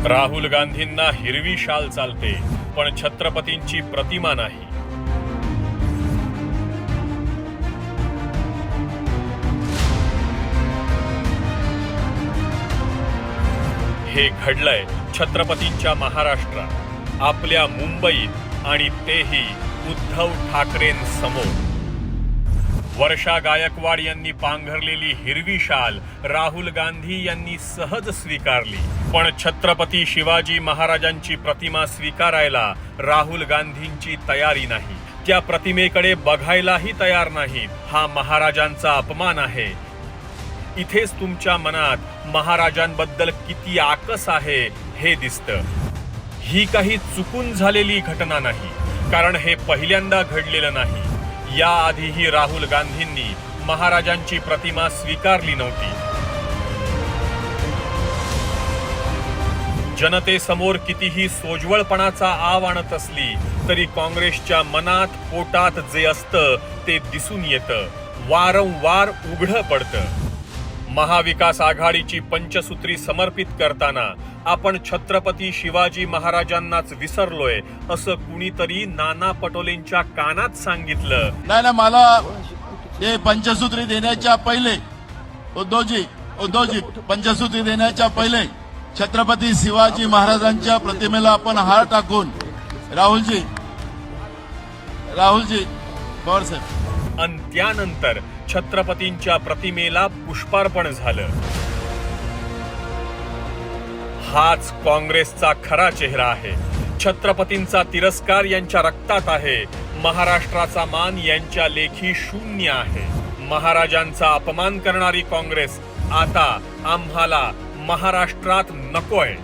राहुल गांधींना हिरवी शाल चालते, पण छत्रपतींची प्रतिमा नाही. हे घडलंय छत्रपतींच्या महाराष्ट्रात, आपल्या मुंबईत, आणि तेही उद्धव ठाकरेंसमोर. वर्षा गायकवाड यांनी पांघरलेली हिरवी शाल राहुल गांधी यांनी सहज स्वीकारली, पण छत्रपती शिवाजी महाराजांची प्रतिमा स्वीकारायला राहुल गांधींची तयारी नाही. त्या प्रतिमेकडे बघायलाही तयार नाहीत. हा महाराजांचा अपमान आहे. इथेच तुमच्या मनात महाराजांबद्दल किती आकस आहे हे दिसतं. ही काही चुकून झालेली घटना नाही, कारण हे पहिल्यांदा घडलेलं नाही. याआधीही राहुल गांधींनी महाराजांची प्रतिमा स्वीकारली नव्हती. जनतेसमोर कितीही सोज्वळपणाचा आव आणत असली तरी काँग्रेसच्या मनात पोटात जे असतं ते दिसून येतं, वारंवार उघडं पडतं. महाविकास आघाडीची पंचसूत्री समर्पित करताना आपण छत्रपती शिवाजी महाराजांनाच विसरलोय असं कुणीतरी नाना पटोलेंच्या कानात सांगितलं. नाही, मला हे पंचसूत्री देण्याच्या पहिले उद्धवजी पंचसूत्री देण्याच्या पहिले छत्रपती शिवाजी महाराजांच्या प्रतिमेला आपण हार टाकून राहुलजी पवार साहेब, आणि त्यानंतर छत्रपतींच्या प्रतिमेला पुष्पार्पण झालं. हाच काँग्रेसचा खरा चेहरा आहे. छत्रपतींचा तिरस्कार यांच्या रक्तात आहे. महाराष्ट्राचा मान यांच्या लेखी शून्य आहे. महाराजांचा अपमान करणारी काँग्रेस आता आम्हाला महाराष्ट्रात नकोय.